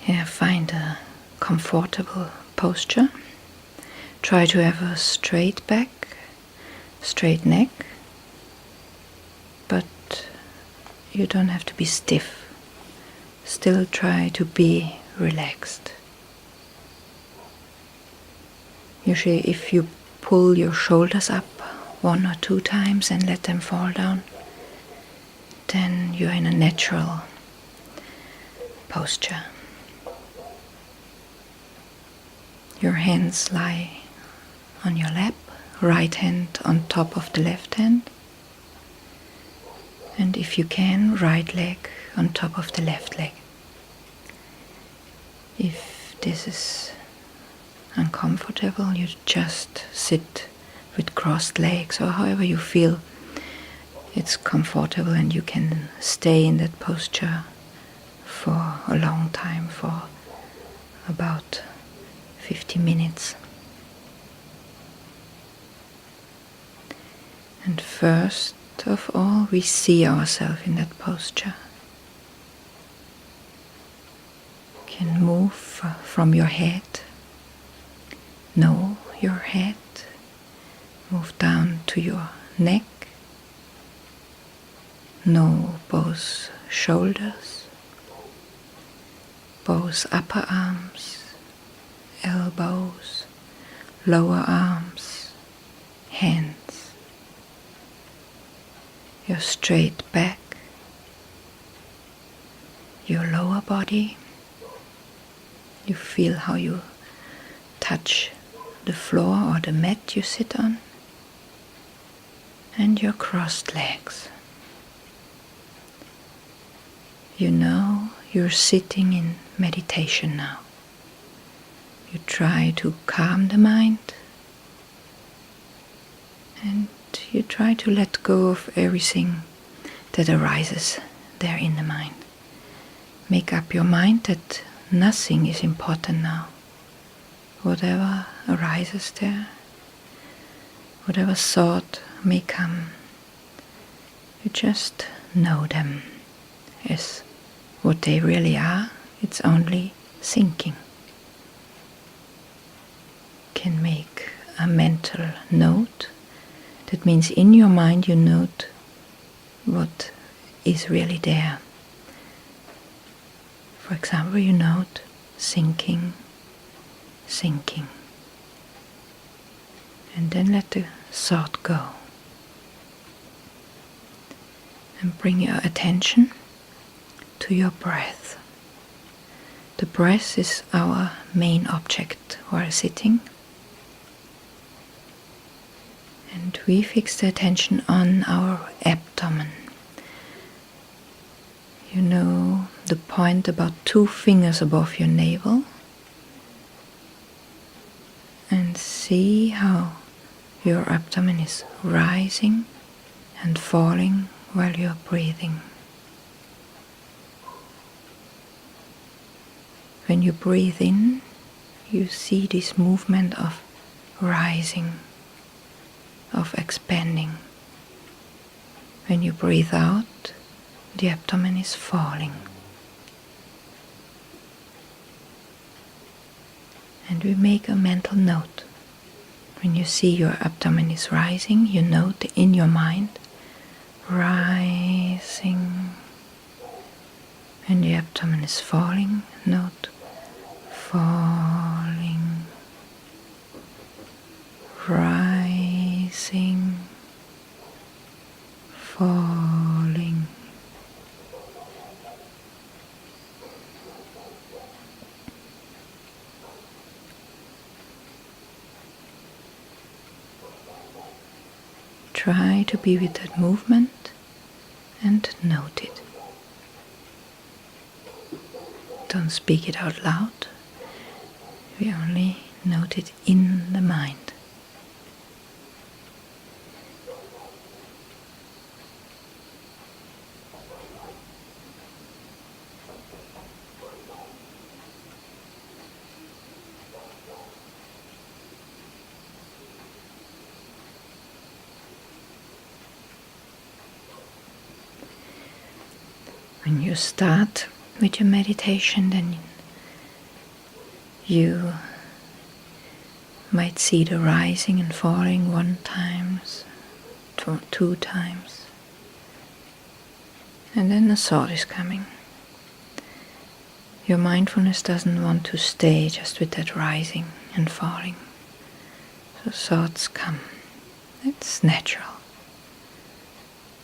Yeah, find a comfortable posture. Try to have a straight back, straight neck, but you don't have to be stiff. Still try to be relaxed. Usually if you pull your shoulders up 1 or 2 times and let them fall down, then you're in a natural posture. Your hands lie on your lap, right hand on top of the left hand, and if you can, right leg on top of the left leg. If this is uncomfortable, you just sit with crossed legs, or however you feel it's comfortable, and you can stay in that posture for a long time, for about 50 minutes. And first of all, we see ourselves in that posture. You can move from your head, know your head, move down to your neck, know both shoulders, both upper arms, elbows, lower arms, hands, your straight back, your lower body. You feel how you touch the floor or the mat you sit on, and your crossed legs. You know you're sitting in meditation now. You try to calm the mind, and you try to let go of everything that arises there in the mind. Make up your mind that nothing is important now. Whatever arises there, whatever thought may come, you just know them as what they really are. It's only thinking. You can make a mental note. That means in your mind you note what is really there. For example, you note thinking, and then let the thought go. And bring your attention to your breath. The breath is our main object while sitting. And we fix the attention on our abdomen. You know the point about 2 fingers above your navel. And see how your abdomen is rising and falling while you're breathing. When you breathe in, you see this movement of rising, of expanding. When you breathe out, the abdomen is falling. And we make a mental note. When you see your abdomen is rising, you note in your mind, rising. When the abdomen is falling, note falling, rising, falling. Try to be with that movement and note it. Don't speak it out loud. We only note it in the mind. When you start with your meditation, then You might see the rising and falling 1 time, 2 times. And then a thought is coming. Your mindfulness doesn't want to stay just with that rising and falling. So thoughts come. It's natural.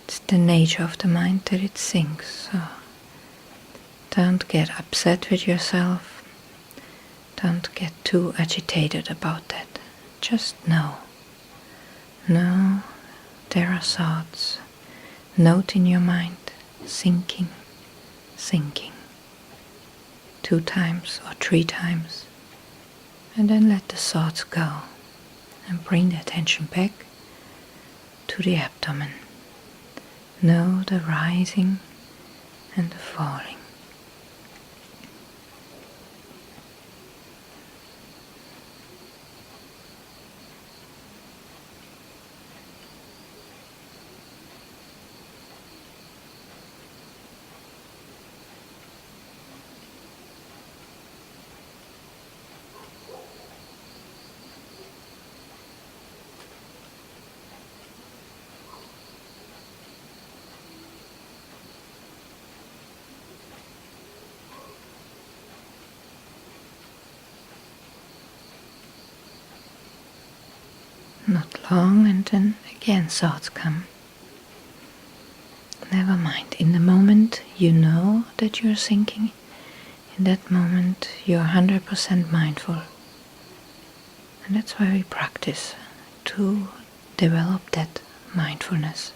It's the nature of the mind that it thinks. So don't get upset with yourself. Don't get too agitated about that. Just know. Know there are thoughts. Note in your mind, thinking, thinking. 2 times or 3 times. And then let the thoughts go. And bring the attention back to the abdomen. Know the rising and the falling. Not long, and then again thoughts come. Never mind. In the moment you know that you're thinking. In that moment you're 100% mindful. And that's why we practice, to develop that mindfulness.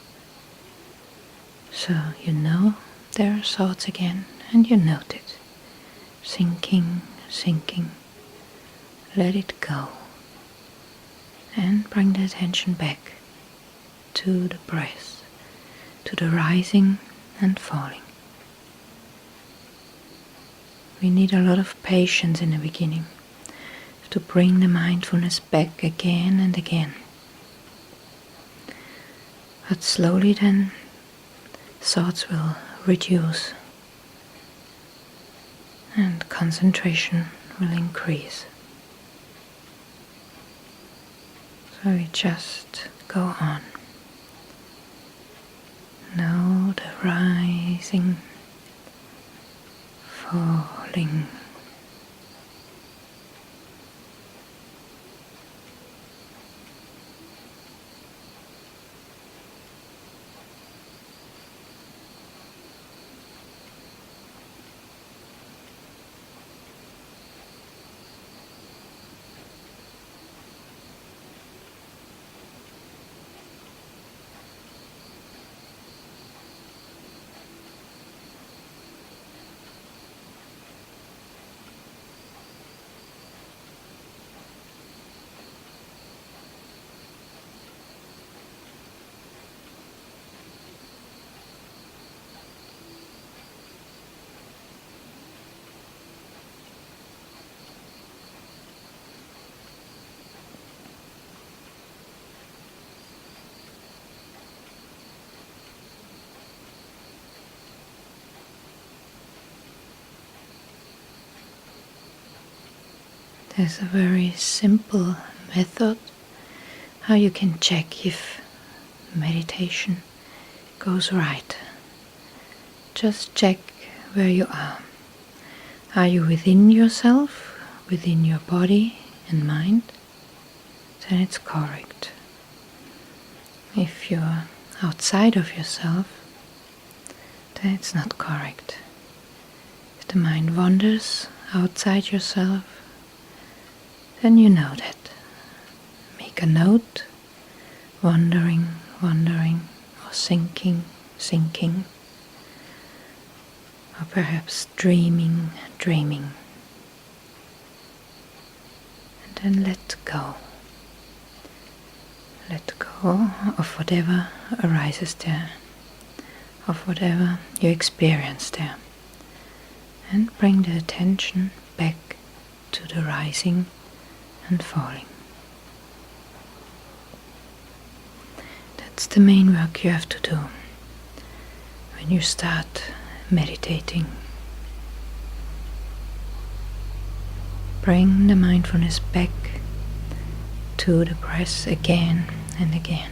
So you know there are thoughts again, and you note it. Thinking, thinking. Let it go. And bring the attention back to the breath, to the rising and falling. We need a lot of patience in the beginning to bring the mindfulness back again and again. But slowly then thoughts will reduce and concentration will increase. So we just go on. Know the rising, falling. There's a very simple method how you can check if meditation goes right. Just check where you are. Are you within yourself, within your body and mind? Then it's correct. If you're outside of yourself, then it's not correct. If the mind wanders outside yourself, then you know that. Make a note, wandering, wandering, or thinking, thinking, or perhaps dreaming, dreaming. And then let go. Let go of whatever arises there, of whatever you experience there. And bring the attention back to the rising and falling. That's the main work you have to do when you start meditating. bring the mindfulness back to the breath again and again.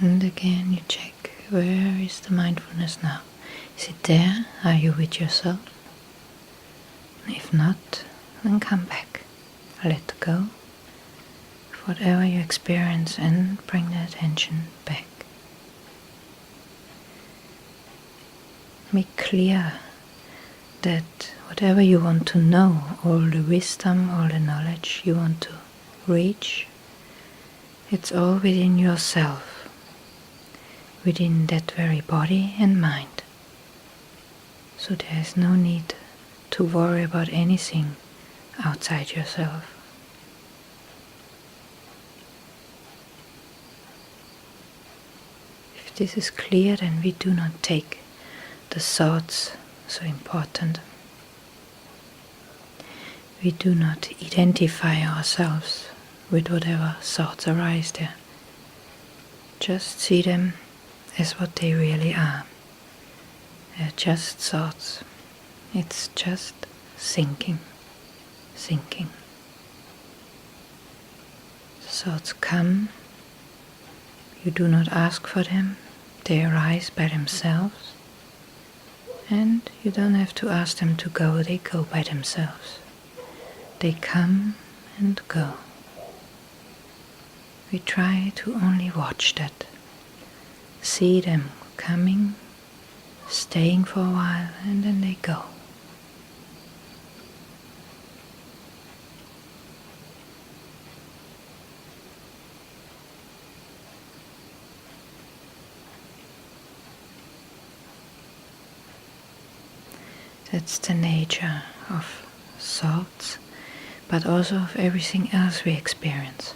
And again you check, where is the mindfulness now? Is it there? Are you with yourself? If not, then come back. Let go of whatever you experience and bring the attention back. Make clear that whatever you want to know, all the wisdom, all the knowledge you want to reach, it's all within yourself, within that very body and mind. So there is no need to worry about anything outside yourself. If this is clear, then we do not take the thoughts so important. We do not identify ourselves with whatever thoughts arise there. Just see them as what they really are. They're just thoughts. It's just thinking. The thoughts come. You do not ask for them. They arise by themselves. And you don't have to ask them to go. They go by themselves. They come and go. We try to only watch that. See them coming, staying for a while, and then they go. That's the nature of thoughts, but also of everything else we experience.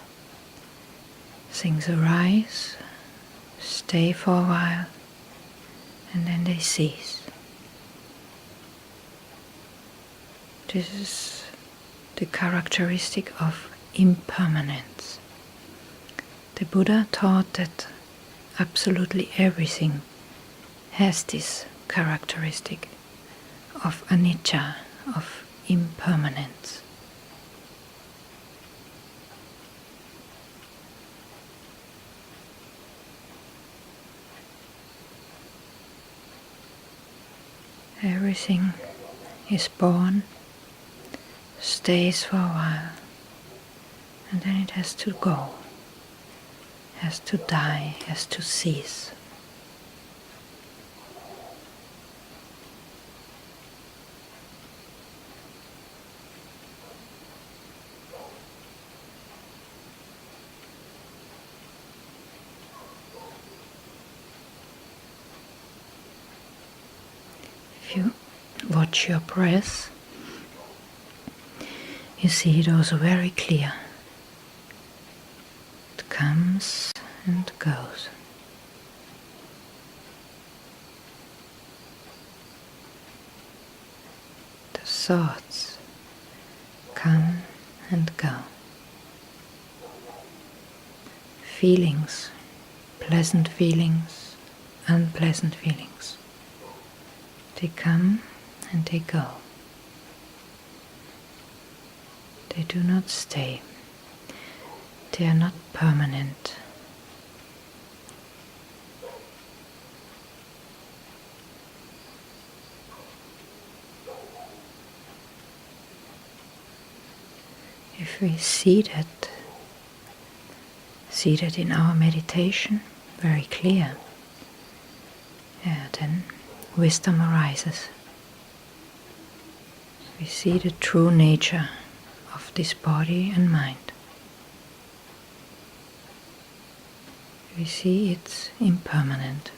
Things arise, stay for a while, and then they cease. This is the characteristic of impermanence. The Buddha taught that absolutely everything has this characteristic of anicca, of impermanence. Everything is born, stays for a while, and then it has to go, has to die, has to cease. If you watch your breath, you see it also very clear. It comes and goes. The thoughts come and go. Feelings, pleasant feelings, unpleasant feelings. They come and they go. They do not stay. They are not permanent. If we see that in our meditation very clear, then wisdom arises. We see the true nature of this body and mind. We see it's impermanent.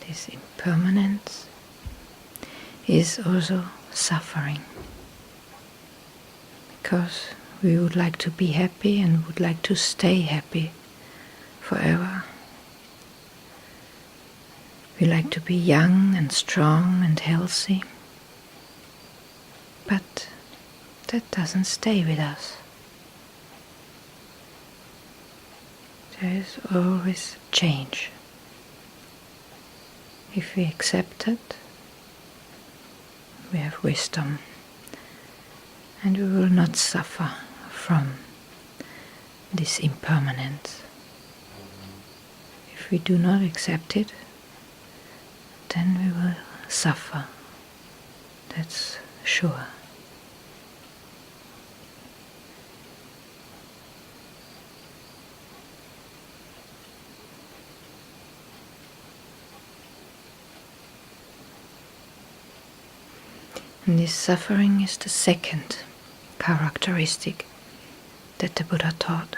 This impermanence is also suffering, because we would like to be happy and would like to stay happy forever. We like to be young and strong and healthy, but that doesn't stay with us. There is always change. If we accept it, we have wisdom, and we will not suffer from this impermanence. If we do not accept it, then we will suffer. That's sure. And this suffering is the second characteristic that the Buddha taught.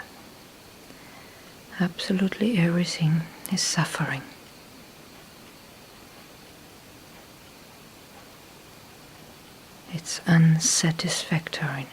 Absolutely everything is suffering. It's unsatisfactory.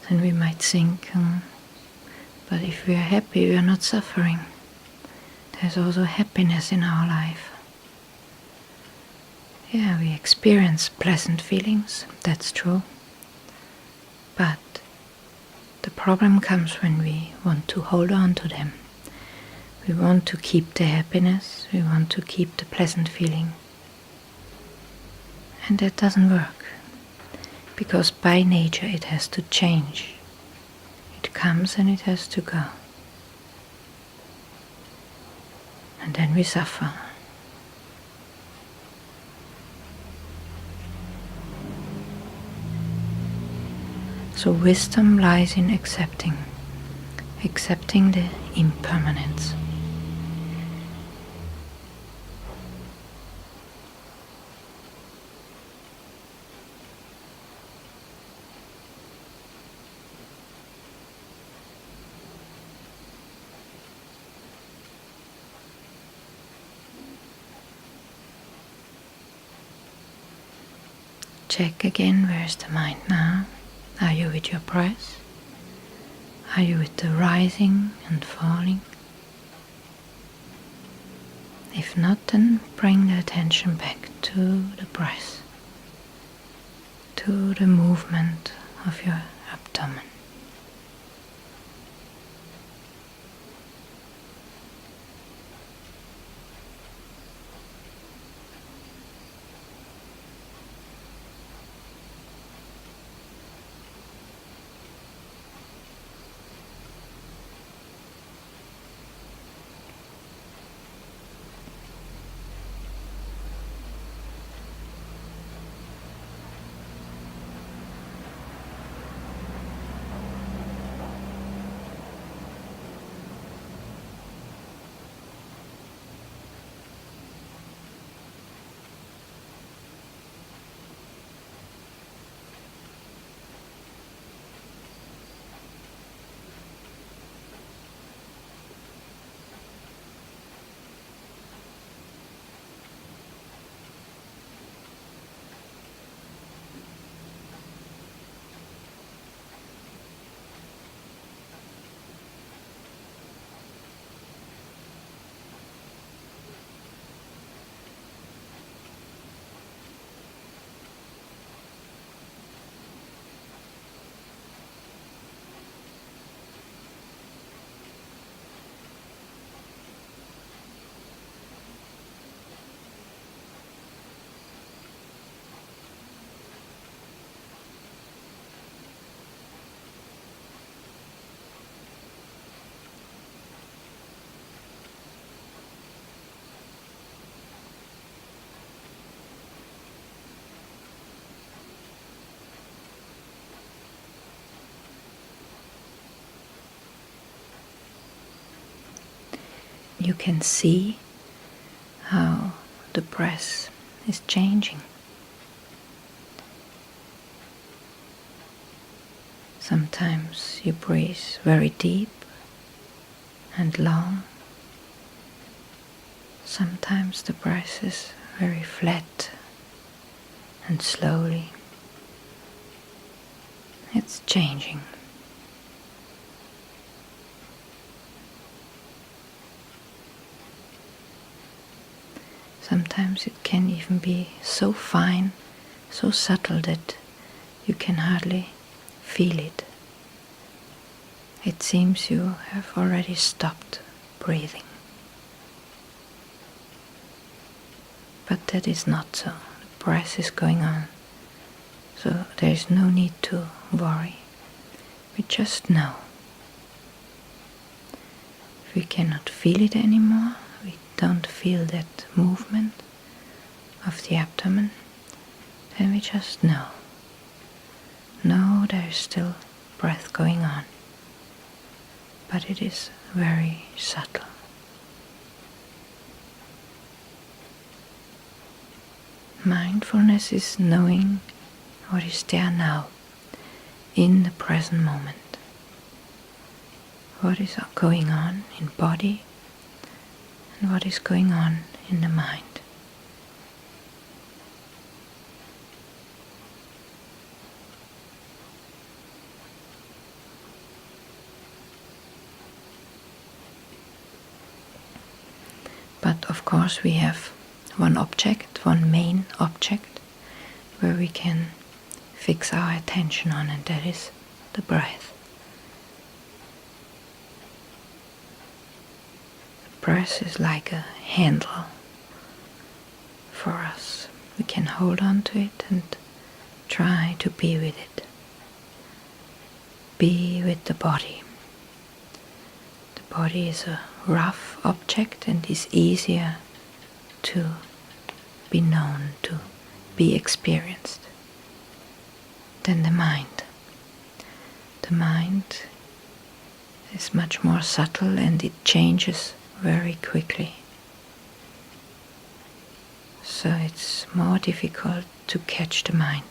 And we might think, but if we are happy, we are not suffering. There's also happiness in our life. Yeah, we experience pleasant feelings, that's true. But the problem comes when we want to hold on to them. We want to keep the happiness, we want to keep the pleasant feeling. And that doesn't work. Because by nature it has to change. It comes and it has to go. And then we suffer. So wisdom lies in accepting the impermanence. Check again, where is the mind now? Are you with your breath? Are you with the rising and falling? If not, then bring the attention back to the breath, to the movement of your abdomen. you can see how the breath is changing. Sometimes you breathe very deep and long. Sometimes the breath is very flat and slowly. It's changing. Sometimes it can even be so fine, so subtle that you can hardly feel it. It seems you have already stopped breathing. But that is not so. The breath is going on. So there is no need to worry. We just know. If we cannot feel it anymore, we don't feel that movement of the abdomen, then we just know. No, there is still breath going on, but it is very subtle. Mindfulness is knowing what is there now, in the present moment. What is going on in body and what is going on in the mind. But of course we have one object, one main object, where we can fix our attention on, and that is the breath. The breath is like a handle for us. We can hold on to it and try to be with it. Be with the body. The body is a rough object and is easier to be known, to be experienced than the mind. The mind is much more subtle and it changes very quickly. So it's more difficult to catch the mind.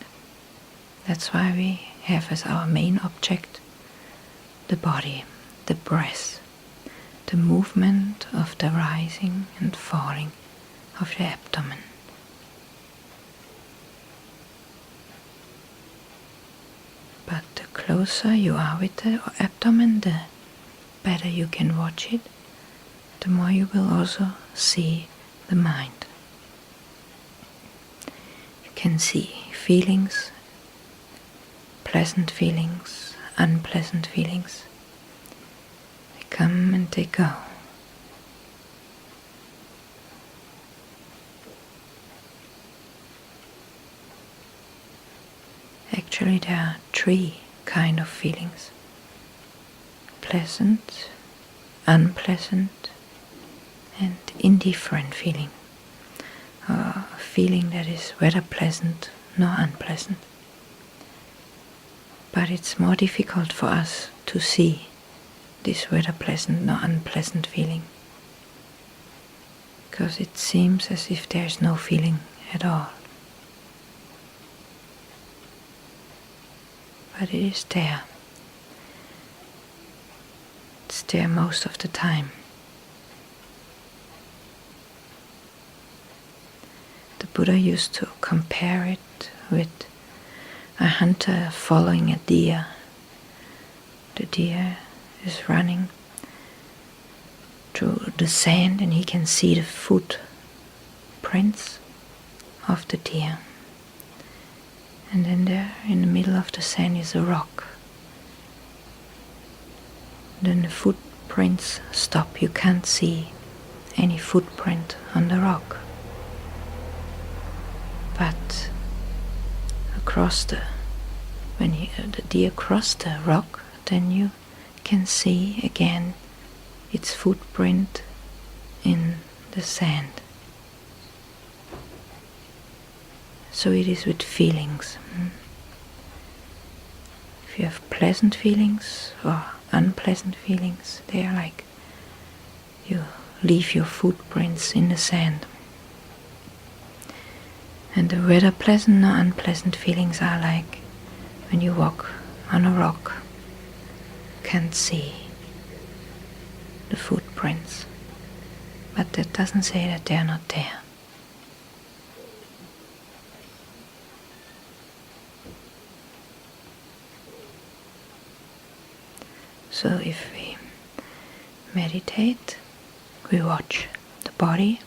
That's why we have as our main object the body, the breath, the movement of the rising and falling of the abdomen. But the closer you are with the abdomen, the better you can watch it, the more you will also see the mind. You can see feelings, pleasant feelings, unpleasant feelings. They come and they go. Actually, there are three kinds of feelings: pleasant, unpleasant, and indifferent feeling. A feeling that is whether pleasant nor unpleasant. But it's more difficult for us to see this whether pleasant nor unpleasant feeling, because it seems as if there is no feeling at all. But it is there. It's there most of the time. The Buddha used to compare it with a hunter following a deer. The deer is running through the sand and he can see the footprints of the deer. And then there in the middle of the sand is a rock. Then the footprints stop. You can't see any footprint on the rock. But when the deer crossed the rock, then you can see again its footprint in the sand. So it is with feelings. If you have pleasant feelings or unpleasant feelings, they are like you leave your footprints in the sand. And whether pleasant or unpleasant feelings are like when you walk on a rock, can't see the footprints, but that doesn't say that they're not there. So if we meditate, we watch the body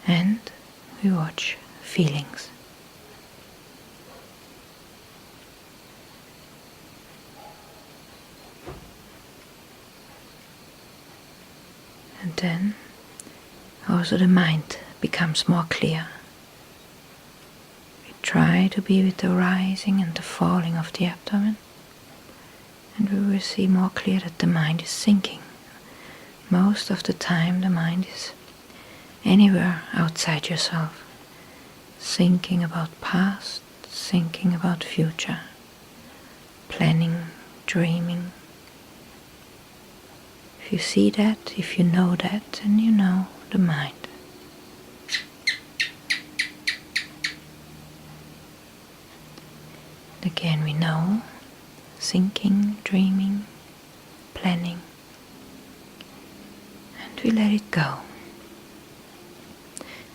and we watch feelings. And then also the mind becomes more clear. We try to be with the rising and the falling of the abdomen, and we will see more clear that the mind is sinking. Most of the time the mind is anywhere outside yourself, thinking about past, thinking about future, planning, dreaming. If you see that, if you know that, then you know the mind. Again we know thinking, dreaming, planning, and we let it go.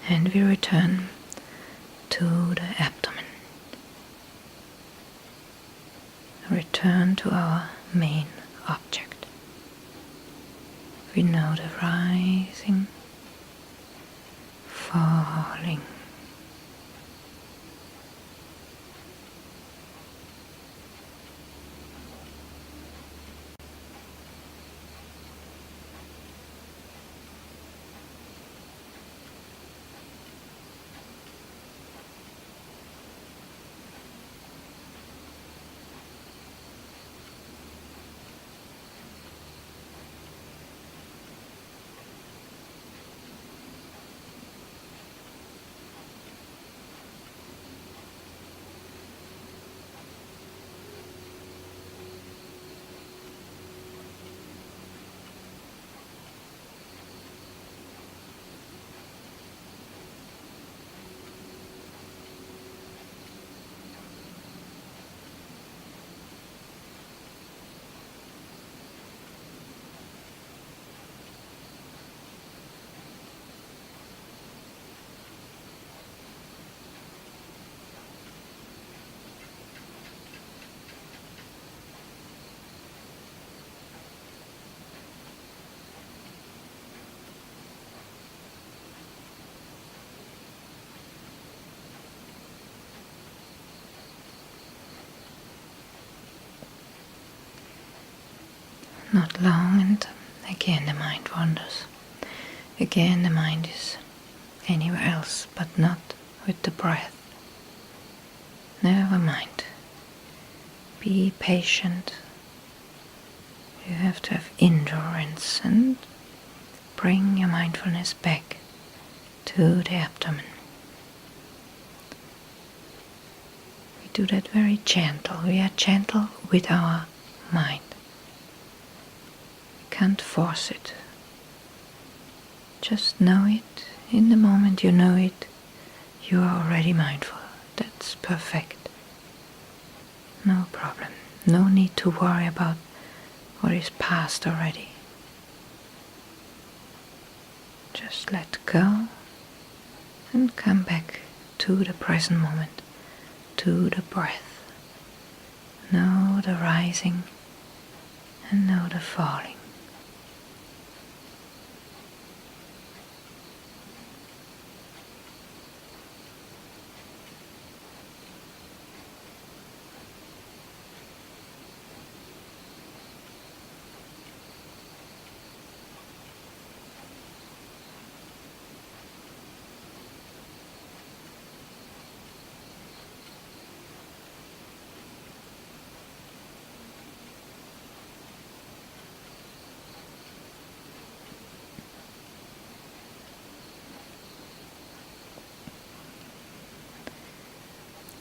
And we return to the abdomen. Return to our main object. We know the rising, falling. Not long, and again the mind wanders. Again the mind is anywhere else, but not with the breath. Never mind. Be patient. You have to have endurance and bring your mindfulness back to the abdomen. We do that very gentle. We are gentle with our mind. Can't force it. Just know it. In the moment you know it, you are already mindful. That's perfect. No problem. No need to worry about what is past already. Just let go and come back to the present moment, to the breath. Know the rising and know the falling.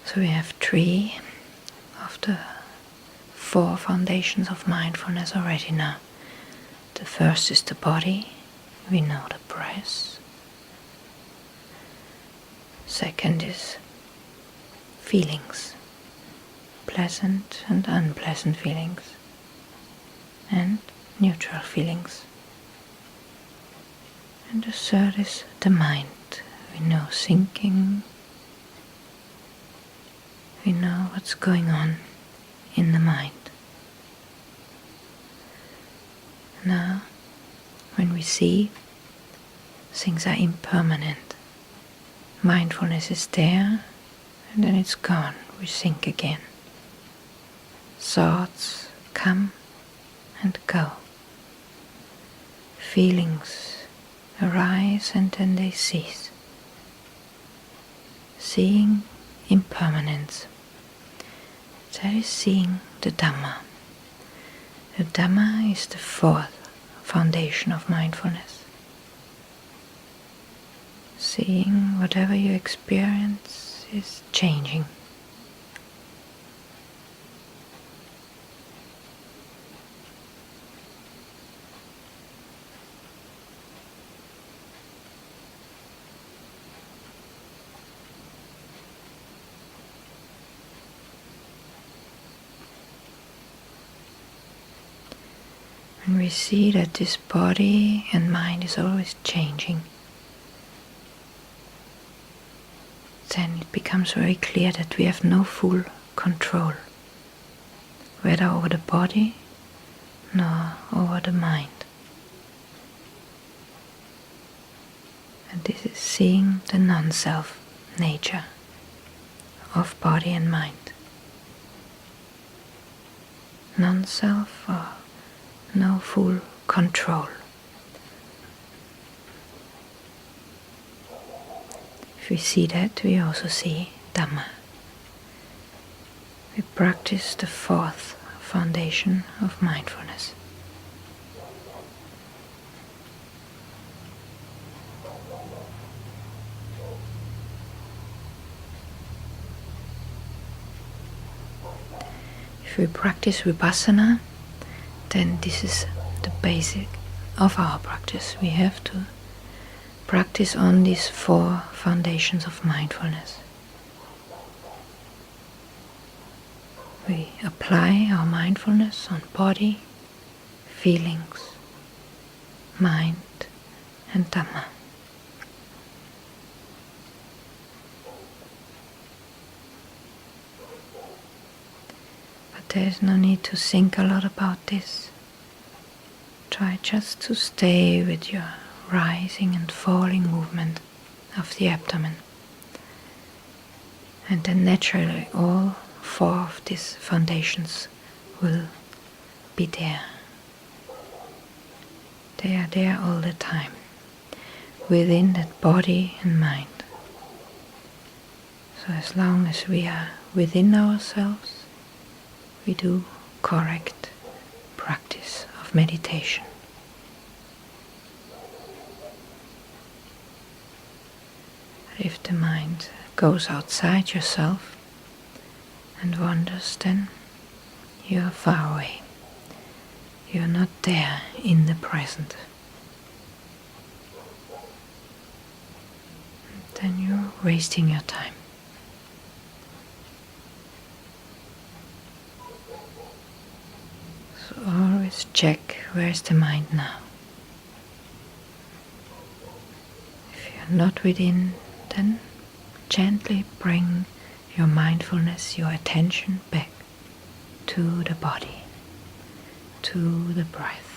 So we have 3 of the 4 foundations of mindfulness already now. The first is the body, we know the breath. Second is feelings, pleasant and unpleasant feelings, and neutral feelings. And the third is the mind. We know thinking, we know what's going on in the mind. Now, when we see things are impermanent, mindfulness is there and then it's gone. We think again. Thoughts come and go. Feelings arise and then they cease. Seeing impermanence. That is seeing the Dhamma. The Dhamma is the fourth foundation of mindfulness. Seeing whatever you experience is changing. And we see that this body and mind is always changing. Then it becomes very clear that we have no full control, whether over the body nor over the mind. And this is seeing the non-self nature of body and mind. Non-self or no full control. If we see that, we also see Dhamma. We practice the fourth foundation of mindfulness. If we practice Vipassana, then this is the basic of our practice. We have to practice on these four foundations of mindfulness. We apply our mindfulness on body, feelings, mind, and Dhamma. But there is no need to think a lot about this. Try just to stay with your rising and falling movement of the abdomen. And then naturally all four of these foundations will be there. They are there all the time, within that body and mind. So as long as we are within ourselves, we do correct practice of meditation. If the mind goes outside yourself and wanders, then you are far away. You are not there in the present. Then you're wasting your time. So always check, where is the mind now? If you're not within, then gently bring your mindfulness, your attention back to the body, to the breath.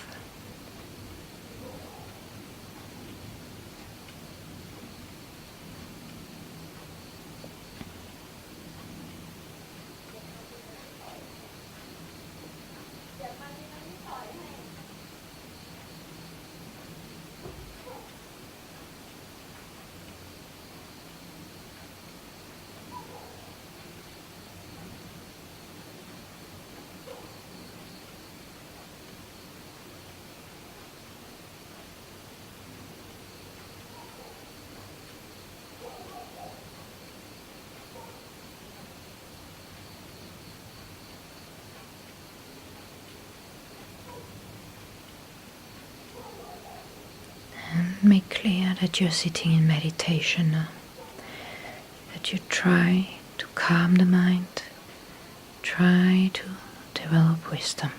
Make clear that you're sitting in meditation now, that you try to calm the mind, try to develop wisdom.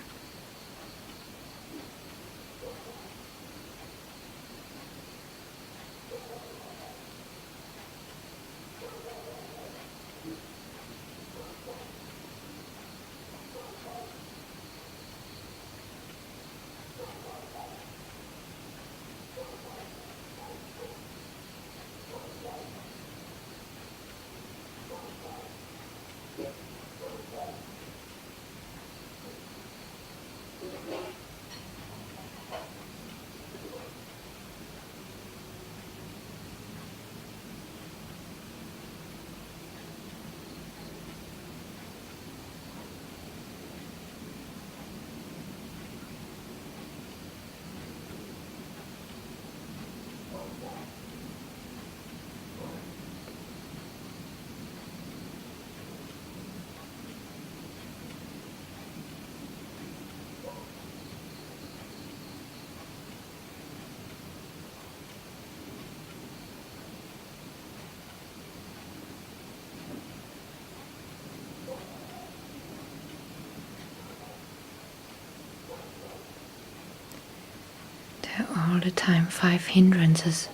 There are all the time 5 hindrances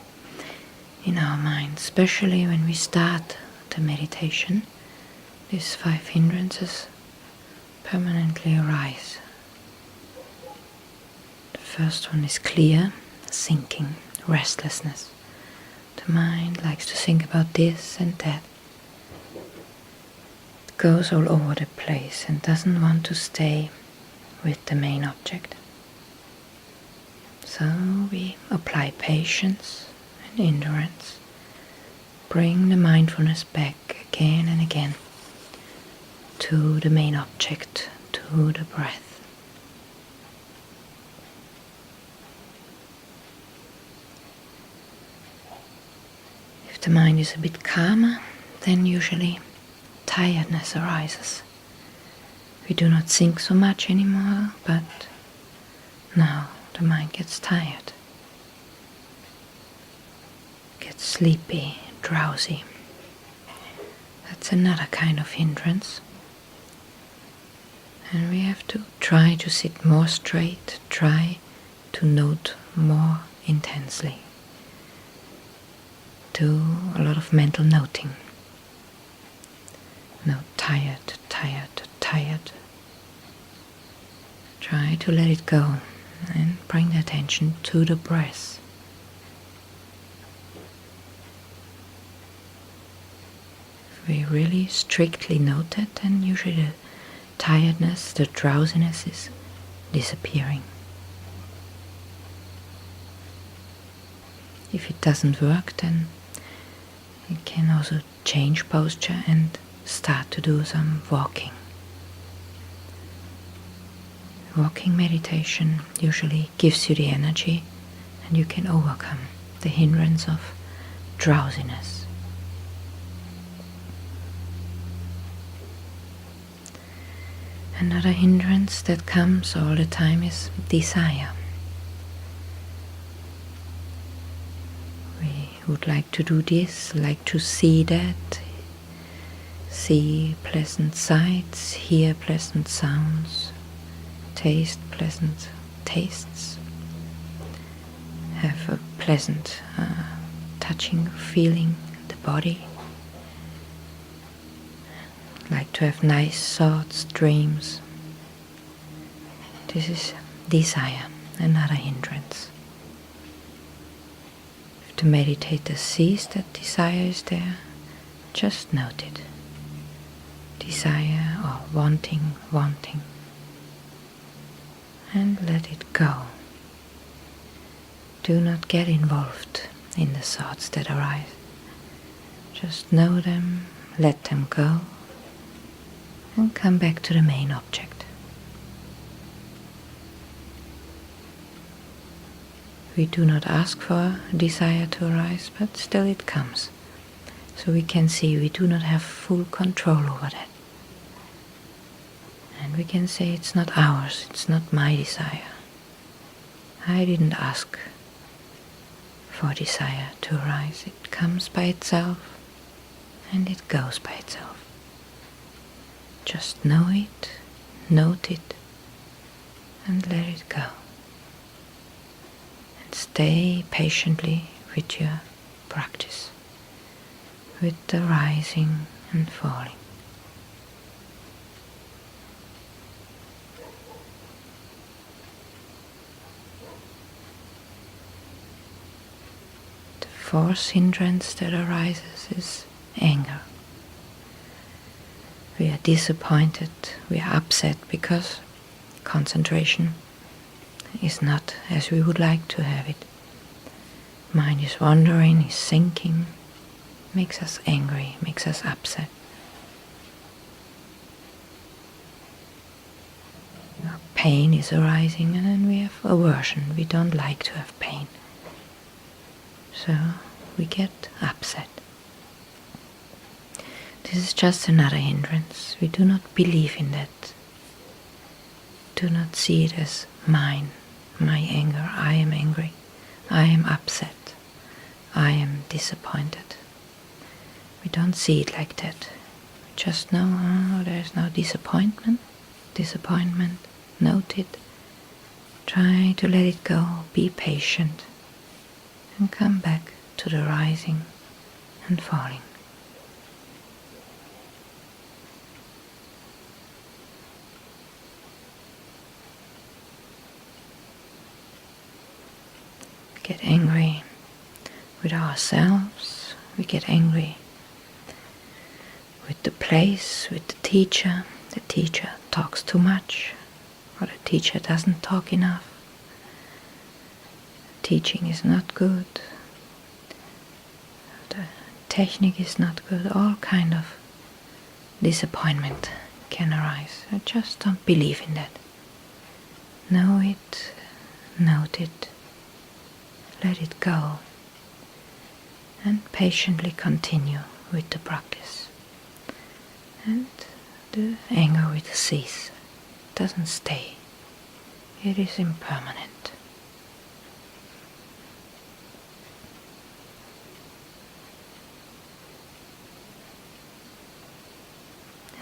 in our mind, especially when we start the meditation. These 5 hindrances permanently arise. The first one is clear, thinking, restlessness. The mind likes to think about this and that. It goes all over the place and doesn't want to stay with the main object. So we apply patience and endurance, bring the mindfulness back again and again to the main object, to the breath. If the mind is a bit calmer, then usually tiredness arises. We do not think so much anymore, but now the mind gets tired, gets sleepy, drowsy. That's another kind of hindrance. And we have to try to sit more straight, try to note more intensely. Do a lot of mental noting. Note tired, tired, tired. Try to let it go and bring the attention to the breath. If we really strictly note it, then usually the tiredness, the drowsiness is disappearing. If it doesn't work, then you can also change posture and start to do some walking. Walking meditation usually gives you the energy and you can overcome the hindrance of drowsiness. Another hindrance that comes all the time is desire. We would like to do this, like to see that, see pleasant sights, hear pleasant sounds, taste pleasant tastes, have a pleasant touching feeling in the body, like to have nice thoughts, dreams. This is desire, another hindrance. If the meditator sees that desire is there, just note it. Desire or wanting, and let it go. Do not get involved in the thoughts that arise. Just know them, let them go, and come back to the main object. We do not ask for desire to arise, but still it comes. So we can see we do not have full control over that. And we can say it's not ours, it's not my desire. I didn't ask for for desire to arise. It comes by itself and it goes by itself. Just know it, note it, and let it go. And stay patiently with your practice, with the rising and falling. The fourth hindrance that arises is anger. We are disappointed, we are upset because concentration is not as we would like to have it. Mind is wandering, is sinking, makes us angry, makes us upset. Pain is arising, and then we have aversion. We don't like to have pain. So we get upset. This is just another hindrance. We do not believe in that. Do not see it as mine, my anger. I am angry. I am upset. I am disappointed. We don't see it like that. We just know, there is no disappointment. Disappointment. Note it. Try to let it go. Be patient. And come back to the rising and falling. Get angry with ourselves, we get angry with the place, with the teacher talks too much, or the teacher doesn't talk enough, teaching is not good, the technique is not good, all kind of disappointment can arise. I just don't believe in that. Know it, note it, let it go, and patiently continue with the practice. And the anger will cease. It doesn't stay. It is impermanent.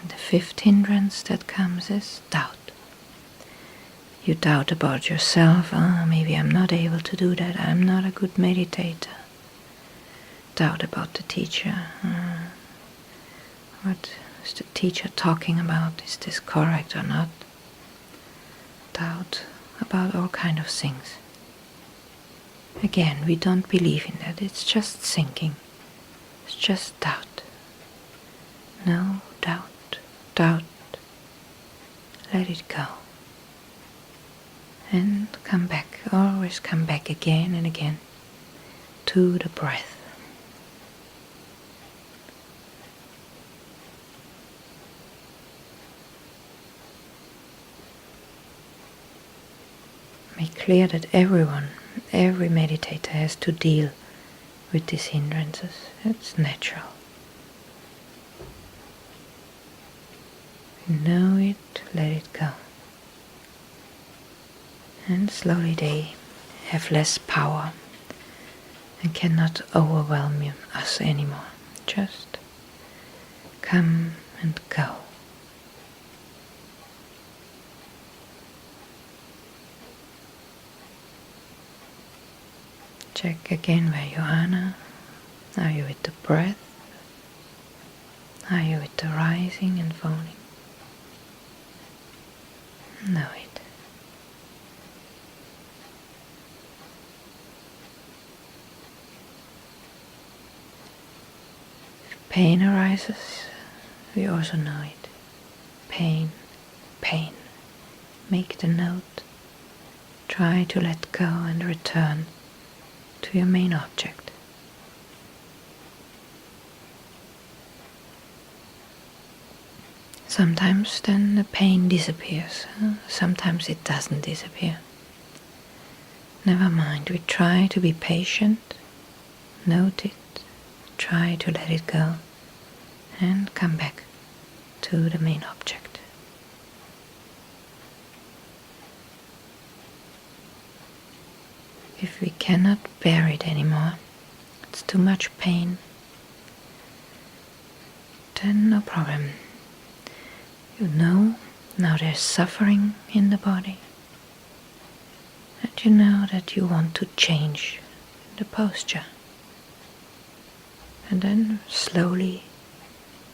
And the fifth hindrance that comes is doubt. You doubt about yourself. Maybe I'm not able to do that. I'm not a good meditator. Doubt about the teacher. What is the teacher talking about? Is this correct or not? Doubt about all kind of things. Again, we don't believe in that. It's just thinking. It's just doubt. No, doubt, doubt. Let it go. And come back, always come back again and again to the breath. Make clear that every meditator has to deal with these hindrances. It's natural. Know it, let it go. And slowly they have less power and cannot overwhelm us anymore. Just come and go. Check again where you are now. Are you with the breath? Are you with the rising and falling? Know it. Pain arises, we also know it. Pain, pain. Make the note. Try to let go and return to your main object. Sometimes then the pain disappears. Sometimes it doesn't disappear. Never mind, we try to be patient, note it, try to let it go, and come back to the main object. If we cannot bear it anymore, it's too much pain, then no problem. You know now there's suffering in the body, and you know that you want to change the posture. And then slowly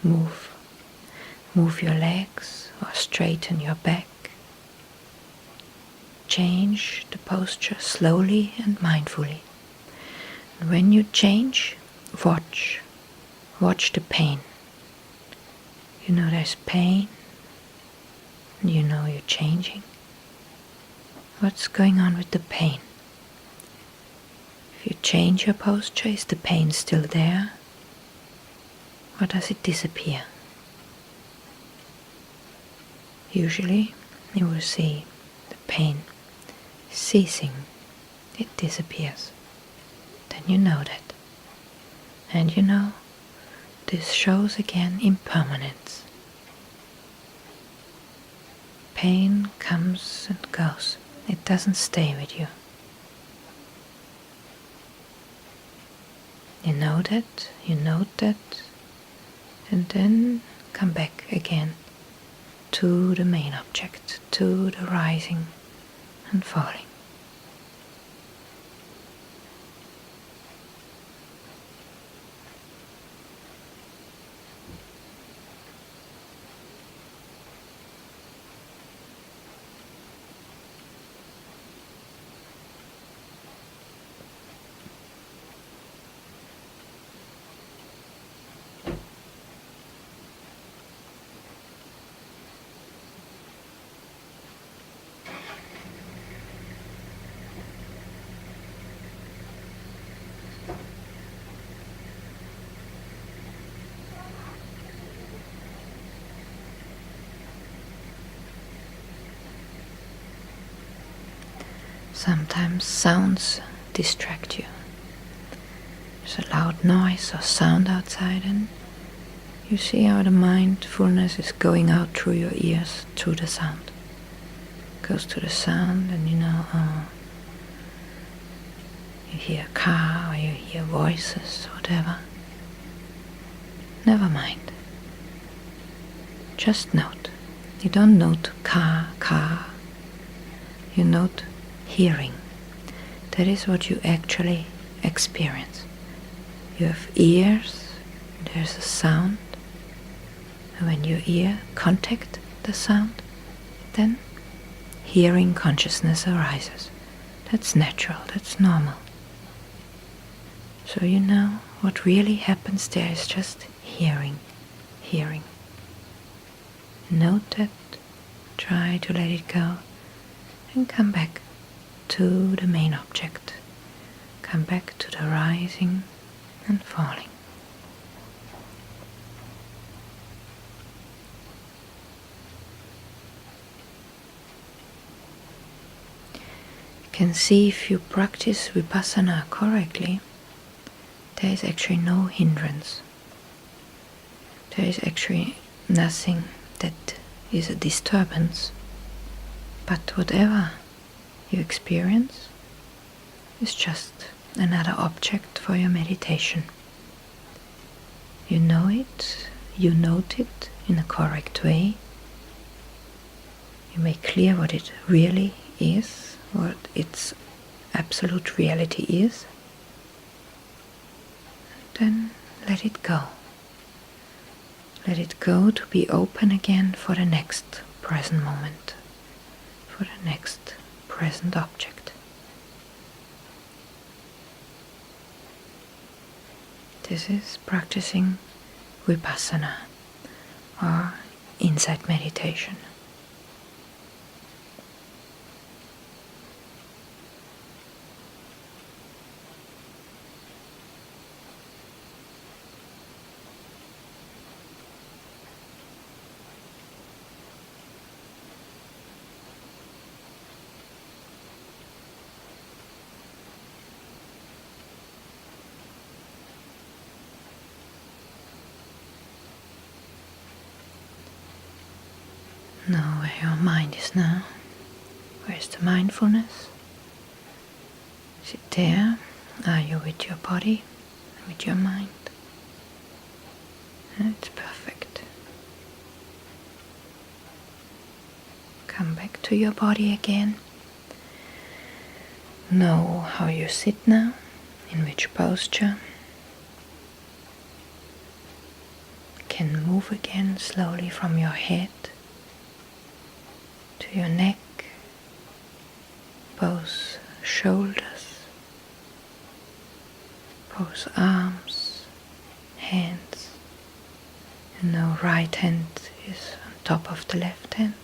move your legs or straighten your back. Change the posture slowly and mindfully. And when you change, watch the pain. You know there's pain, and you know you're changing. What's going on with the pain? If you change your posture, is the pain still there? Or does it disappear? Usually you will see the pain ceasing, it disappears. Then you know that. And you know, this shows again impermanence. Pain comes and goes. It doesn't stay with you. You know that, you note that, and then come back again to the main object, to the rising and falling. Sometimes sounds distract you. There's a loud noise or sound outside, and you see how the mindfulness is going out through your ears, through the sound. Goes to the sound, and you know, you hear a car, or you hear voices, whatever. Never mind. Just note. You don't note car. You note hearing. That is what you actually experience. You have ears, there's a sound, and when your ear contact the sound, then hearing consciousness arises. That's natural, that's normal. So you know what really happens there is just hearing. Note that, try to let it go, and come back to the main object. Come back to the rising and falling. You can see if you practice Vipassana correctly, there is actually no hindrance. There is actually nothing that is a disturbance, but whatever you experience is just another object for your meditation. You know it, you note it in a correct way. You make clear what it really is, what its absolute reality is. Then let it go. Let it go to be open again for the next present moment, for the next present object. This is practicing Vipassana or insight meditation. Know where your mind is now. Where's the mindfulness? Is it there? Are you with your body, with your mind? It's perfect. Come back to your body again. Know how you sit now, in which posture. Can move again slowly from your head to your neck, both shoulders, both arms, hands. And now right hand is on top of the left hand.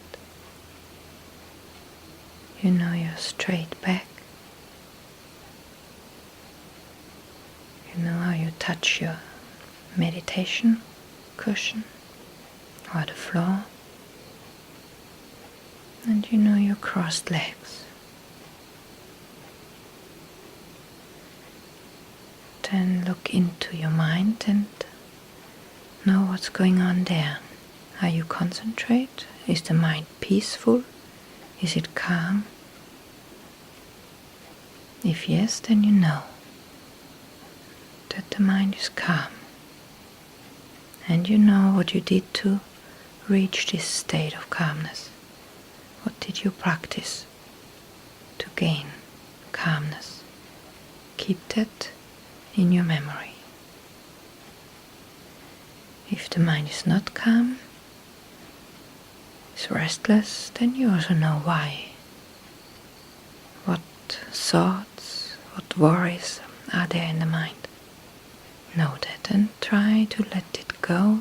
You know your straight back. You know how you touch your meditation cushion or the floor, and you know your crossed legs. Then look into your mind and know what's going on there. Are you concentrate? Is the mind peaceful? Is it calm? If yes, then you know that the mind is calm. And you know what you did to reach this state of calmness. What did you practice to gain calmness? Keep that in your memory. If the mind is not calm, is restless, then you also know why. What thoughts, what worries are there in the mind? Know that and try to let it go.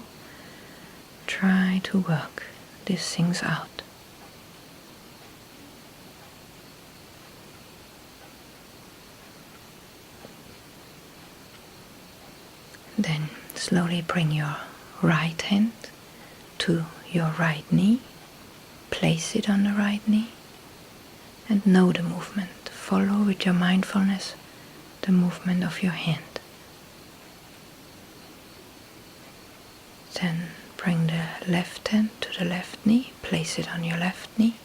Try to work these things out. Then slowly bring your right hand to your right knee. Place it on the right knee and know the movement. Follow with your mindfulness the movement of your hand. Then bring the left hand to the left knee, place it on your left knee.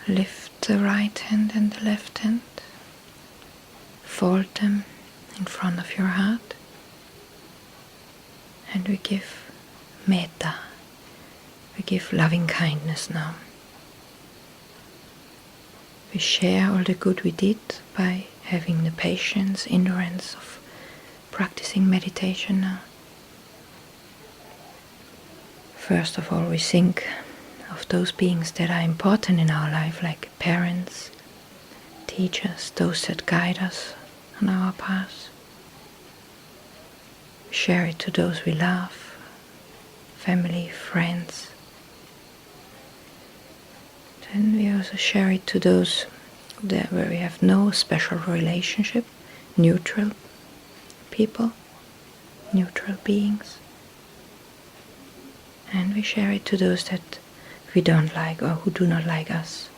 Lift the right hand and the left hand, fold them in front of your heart, and we give metta, we give loving kindness now. We share all the good we did by having the patience, endurance of practicing meditation now. First of all, we think of those beings that are important in our life, like parents, teachers, those that guide us on our path. We share it to those we love, family, friends. Then we also share it to those where we have no special relationship, neutral people, neutral beings. And we share it to those that we don't like or who do not like us,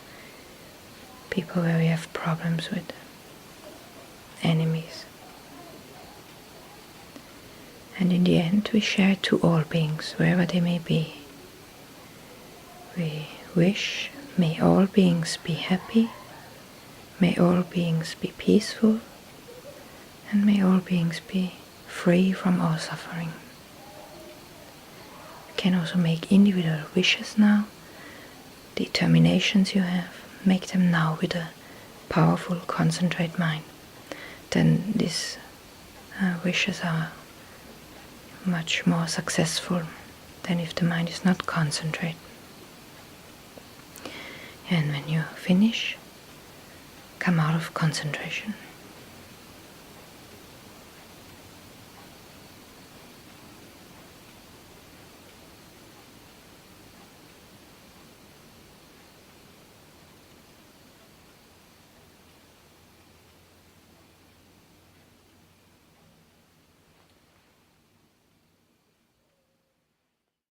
people where we have problems with, enemies. And in the end we share it to all beings, wherever they may be. We wish, may all beings be happy, may all beings be peaceful, and may all beings be free from all suffering. You can also make individual wishes now, determinations you have, make them now with a powerful, concentrate mind. Then these wishes are much more successful than if the mind is not concentrate. And when you finish, come out of concentration.